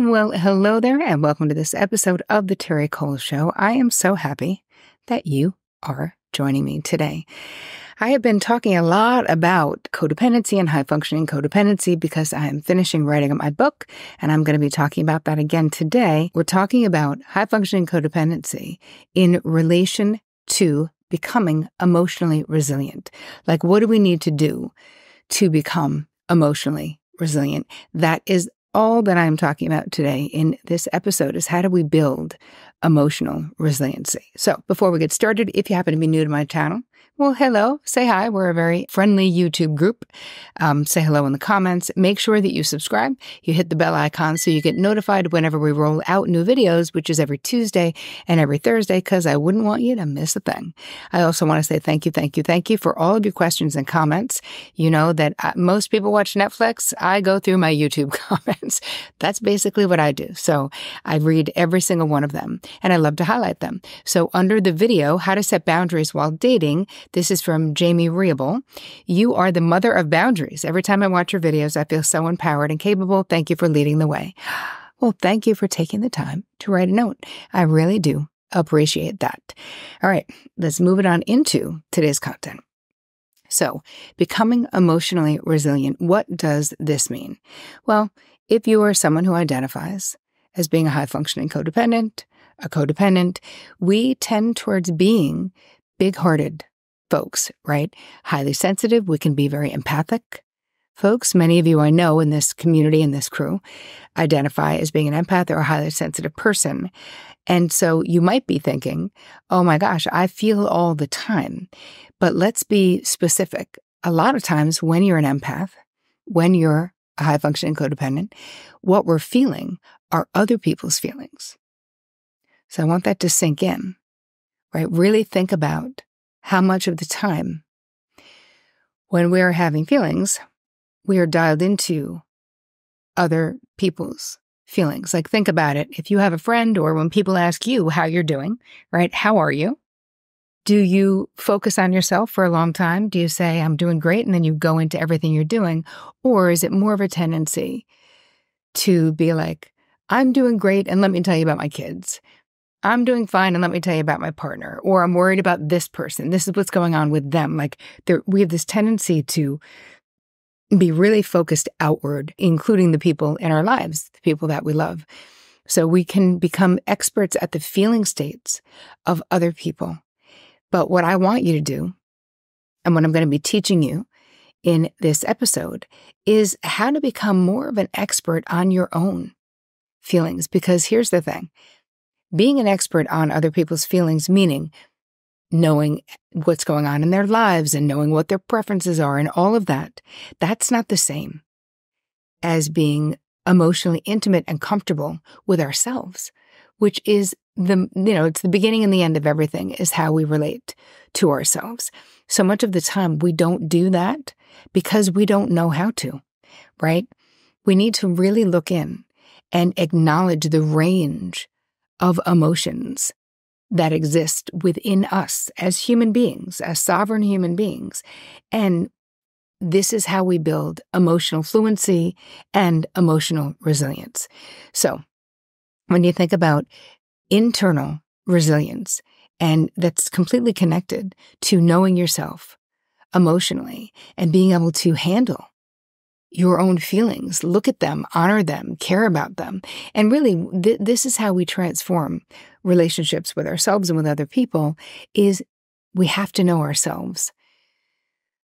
Well, hello there, and welcome to this episode of the Terri Cole Show. I am so happy that you are joining me today. I have been talking a lot about codependency and high-functioning codependency because I am finishing writing my book, and I'm going to be talking about that again today. We're talking about high-functioning codependency in relation to becoming emotionally resilient. Like, what do we need to do to become emotionally resilient? That is all that I'm talking about today in this episode, is how do we build emotional resiliency. So before we get started, if you happen to be new to my channel, well, hello, say hi. We're a very friendly YouTube group. Say hello in the comments. Make sure that you subscribe. You hit the bell icon so you get notified whenever we roll out new videos, which is every Tuesday and every Thursday, because I wouldn't want you to miss a thing. I also want to say thank you for all of your questions and comments. You know that most people watch Netflix. I go through my YouTube comments. That's basically what I do. So I read every single one of them, and I love to highlight them. So under the video, How to Set Boundaries While Dating, this is from Jamie Reable. You are the mother of boundaries. Every time I watch your videos, I feel so empowered and capable. Thank you for leading the way. Well, thank you for taking the time to write a note. I really do appreciate that. All right, let's move it on into today's content. So, becoming emotionally resilient, what does this mean? Well, if you are someone who identifies as being a high-functioning codependent, a codependent, we tend towards being big-hearted folks, right? Highly sensitive. We can be very empathic folks. Many of you I know in this community, in this crew, identify as being an empath or a highly sensitive person. And so you might be thinking, oh my gosh, I feel all the time. But let's be specific. A lot of times when you're an empath, when you're a high-functioning codependent, what we're feeling are other people's feelings. So I want that to sink in, right? Really think about how much of the time when we're having feelings, we are dialed into other people's feelings. Like, think about it. If you have a friend, or when people ask you how you're doing, right? How are you? Do you focus on yourself for a long time? Do you say, I'm doing great, and then you go into everything you're doing? Or is it more of a tendency to be like, I'm doing great, and let me tell you about my kids. I'm doing fine, and let me tell you about my partner. Or I'm worried about this person. This is what's going on with them. Like, we have this tendency to be really focused outward, including the people in our lives, the people that we love. So we can become experts at the feeling states of other people. But what I want you to do, and what I'm going to be teaching you in this episode, is how to become more of an expert on your own feelings. Because here's the thing. Being an expert on other people's feelings, meaning knowing what's going on in their lives and knowing what their preferences are and all of that, that's not the same as being emotionally intimate and comfortable with ourselves, which is it's the beginning and the end of everything, is how we relate to ourselves. So much of the time we don't do that because we don't know how to, right? We need to really look in and acknowledge the range of emotions that exist within us as human beings, as sovereign human beings. And this is how we build emotional fluency and emotional resilience. So when you think about internal resilience, and that's completely connected to knowing yourself emotionally and being able to handle your own feelings, look at them, honor them, care about them. And really, this is how we transform relationships with ourselves and with other people, is we have to know ourselves.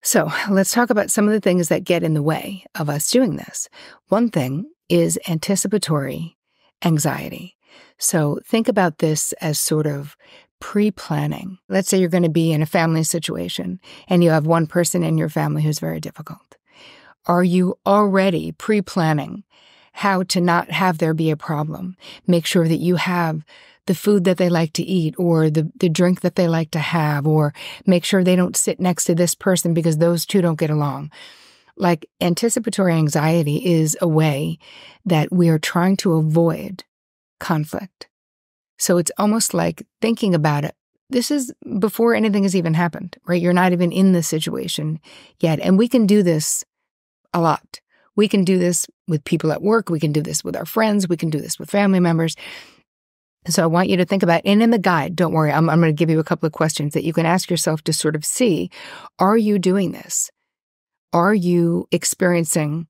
So let's talk about some of the things that get in the way of us doing this. One thing is anticipatory anxiety. So think about this as sort of pre-planning. Let's say you're going to be in a family situation and you have one person in your family who's very difficult. Are you already pre-planning how to not have there be a problem? Make sure that you have the food that they like to eat, or the drink that they like to have, or make sure they don't sit next to this person because those two don't get along. Like, anticipatory anxiety is a way that we are trying to avoid conflict. So it's almost like thinking about it. This is before anything has even happened, right? You're not even in the situation yet. And we can do this a lot. We can do this with people at work. We can do this with our friends. We can do this with family members. So I want you to think about, and in the guide, don't worry, I'm going to give you a couple of questions that you can ask yourself to sort of see, are you doing this? Are you experiencing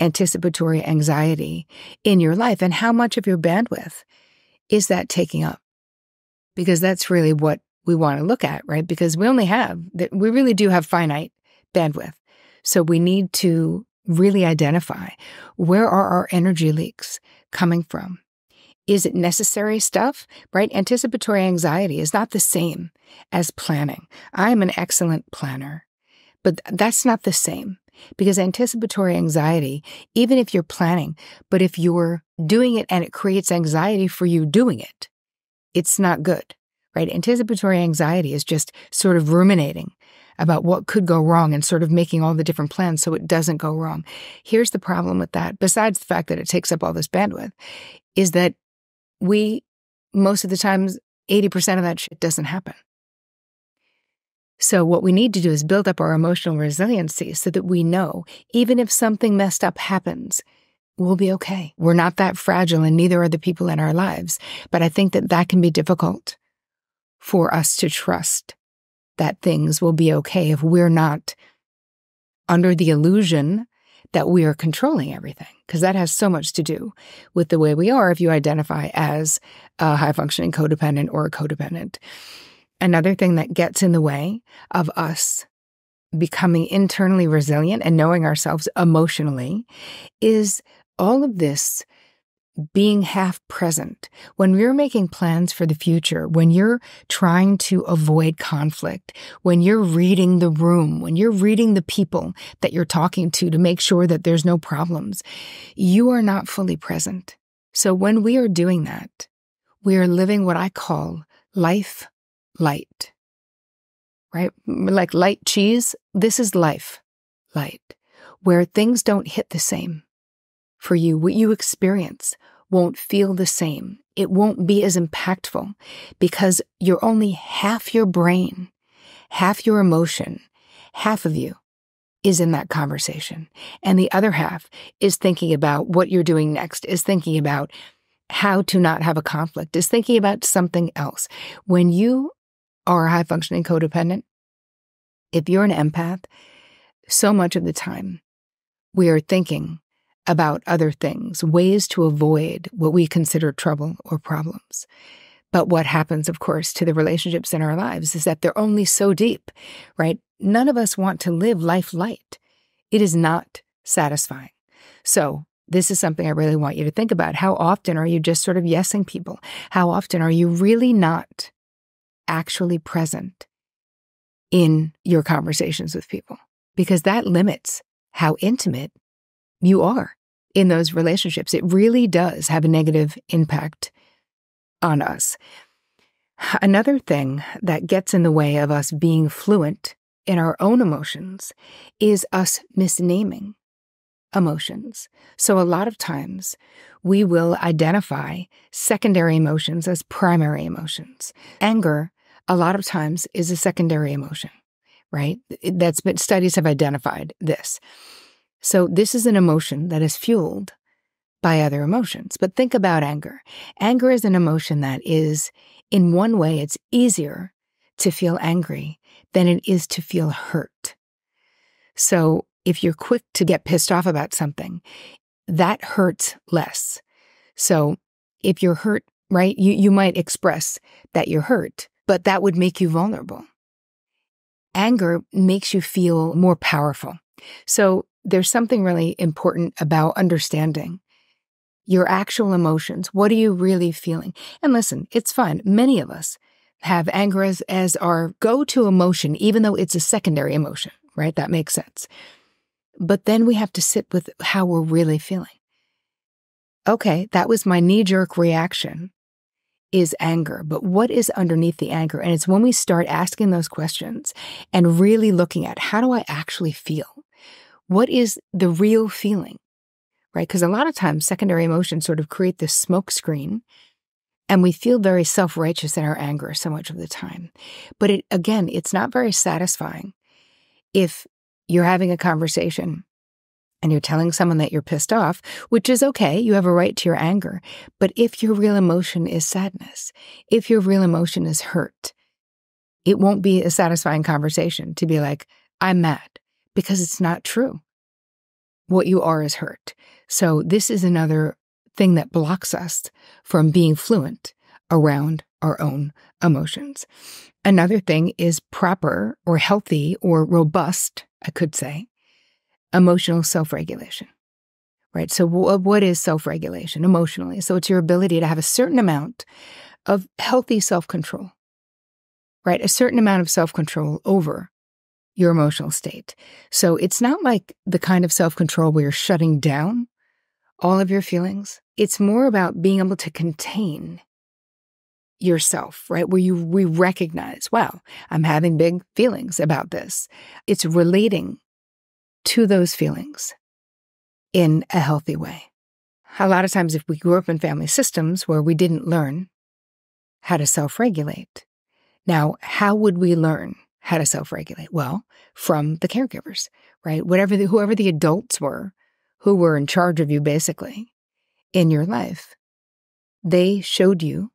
anticipatory anxiety in your life? And how much of your bandwidth is that taking up? Because that's really what we want to look at, right? Because we really do have finite bandwidth. So we need to really identify, where are our energy leaks coming from? Is it necessary stuff, right? Anticipatory anxiety is not the same as planning. I'm an excellent planner, but that's not the same, because anticipatory anxiety, even if you're planning, but if you're doing it and it creates anxiety for you doing it, it's not good, right? Anticipatory anxiety is just sort of ruminating about what could go wrong and sort of making all the different plans so it doesn't go wrong. Here's the problem with that, besides the fact that it takes up all this bandwidth, is that most of the times, 80% of that shit doesn't happen. So what we need to do is build up our emotional resiliency so that we know, even if something messed up happens, we'll be okay. We're not that fragile, and neither are the people in our lives. But I think that can be difficult for us to trust that things will be okay if we're not under the illusion that we are controlling everything, because that has so much to do with the way we are if you identify as a high-functioning codependent or a codependent. Another thing that gets in the way of us becoming internally resilient and knowing ourselves emotionally is all of this being half present. When you're making plans for the future, when you're trying to avoid conflict, when you're reading the room, when you're reading the people that you're talking to make sure that there's no problems, you are not fully present. So when we are doing that, we are living what I call life light, right? Like light cheese, this is life light, where things don't hit the same for you. What you experience won't feel the same. It won't be as impactful because you're only half your brain, half your emotion, half of you is in that conversation. And the other half is thinking about what you're doing next, is thinking about how to not have a conflict, is thinking about something else. When you are a high-functioning codependent, if you're an empath, so much of the time we are thinking about other things, ways to avoid what we consider trouble or problems. But what happens, of course, to the relationships in our lives is that they're only so deep, right? None of us want to live life light. It is not satisfying. So this is something I really want you to think about. How often are you just sort of yesing people? How often are you really not actually present in your conversations with people? Because that limits how intimate you are in those relationships. It really does have a negative impact on us. Another thing that gets in the way of us being fluent in our own emotions is us misnaming emotions. So a lot of times we will identify secondary emotions as primary emotions. Anger, a lot of times, is a secondary emotion, right? Studies have identified this. So this is an emotion that is fueled by other emotions. But think about anger. Anger is an emotion that is, in one way, it's easier to feel angry than it is to feel hurt. So if you're quick to get pissed off about something, that hurts less. So if you're hurt, right, you might express that you're hurt, but that would make you vulnerable. Anger makes you feel more powerful. So there's something really important about understanding your actual emotions. What are you really feeling? And listen, it's fine. Many of us have anger as our go-to emotion, even though it's a secondary emotion, right? That makes sense. But then we have to sit with how we're really feeling. Okay, that was my knee-jerk reaction, is anger. But what is underneath the anger? And it's when we start asking those questions and really looking at, how do I actually feel? What is the real feeling, right? Because a lot of times secondary emotions sort of create this smoke screen, and we feel very self-righteous in our anger so much of the time. But it's not very satisfying if you're having a conversation and you're telling someone that you're pissed off, which is okay, you have a right to your anger. But if your real emotion is sadness, if your real emotion is hurt, it won't be a satisfying conversation to be like, I'm mad, because it's not true. What you are is hurt. So this is another thing that blocks us from being fluent around our own emotions. Another thing is proper or healthy or robust, I could say, emotional self-regulation, right? So what is self-regulation emotionally? So it's your ability to have a certain amount of healthy self-control, right? A certain amount of self-control over your emotional state. So it's not like the kind of self-control where you're shutting down all of your feelings. It's more about being able to contain yourself, right? Where we recognize, wow, I'm having big feelings about this. It's relating to those feelings in a healthy way. A lot of times, if we grew up in family systems where we didn't learn how to self-regulate, now, how would we learn how to self-regulate? Well, from the caregivers, right? Whoever the adults were who were in charge of you, basically, in your life, they showed you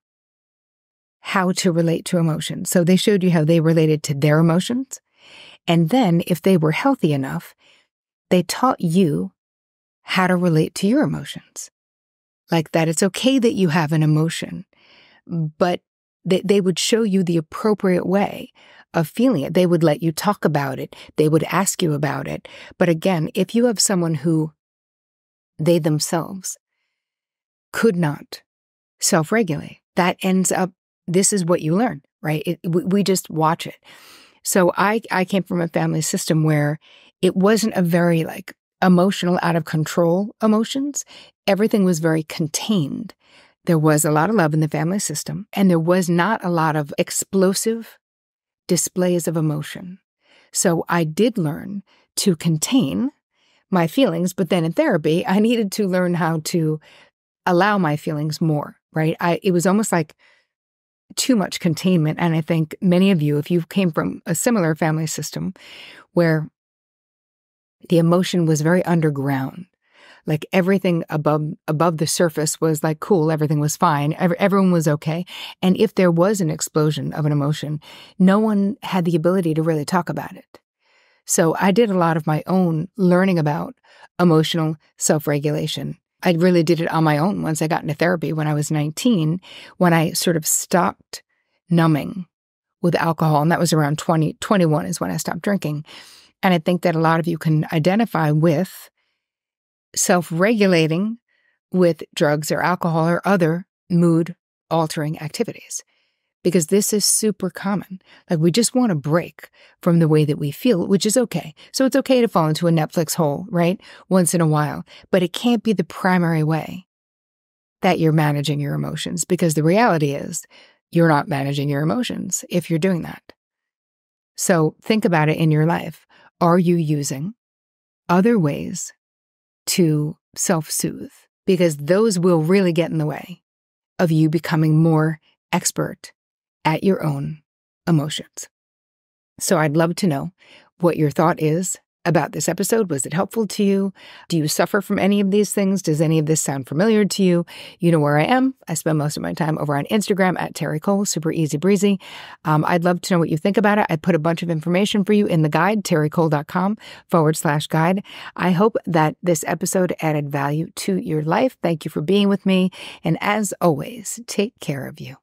how to relate to emotions. So they showed you how they related to their emotions. And then, if they were healthy enough, they taught you how to relate to your emotions. Like that it's okay that you have an emotion, but they would show you the appropriate way of feeling it. They would let you talk about it. They would ask you about it. But again, if you have someone who they themselves could not self-regulate, that ends up, this is what you learn, right? We just watch it. So I came from a family system where it wasn't a very emotional, out of control emotions. Everything was very contained. There was a lot of love in the family system, and there was not a lot of explosive displays of emotion. So I did learn to contain my feelings, but then in therapy, I needed to learn how to allow my feelings more, right? It was almost like too much containment. And I think many of you, if you came from a similar family system where the emotion was very underground, like everything above the surface was like cool, everything was fine, everyone was okay. And if there was an explosion of an emotion, no one had the ability to really talk about it. So I did a lot of my own learning about emotional self-regulation. I really did it on my own once I got into therapy when I was 19, when I sort of stopped numbing with alcohol. And that was around 21 is when I stopped drinking. And I think that a lot of you can identify with self-regulating with drugs or alcohol or other mood-altering activities, because this is super common. Like we just want to break from the way that we feel, which is okay. So it's okay to fall into a Netflix hole, right? Once in a while, but it can't be the primary way that you're managing your emotions, because the reality is you're not managing your emotions if you're doing that. So think about it in your life. Are you using other ways to self-soothe? Because those will really get in the way of you becoming more expert at your own emotions. So I'd love to know what your thought is about this episode. Was it helpful to you? Do you suffer from any of these things? Does any of this sound familiar to you? You know where I am. I spend most of my time over on Instagram at Terri Cole, super easy breezy. I'd love to know what you think about it. I put a bunch of information for you in the guide, terricole.com/guide. I hope that this episode added value to your life. Thank you for being with me. And as always, take care of you.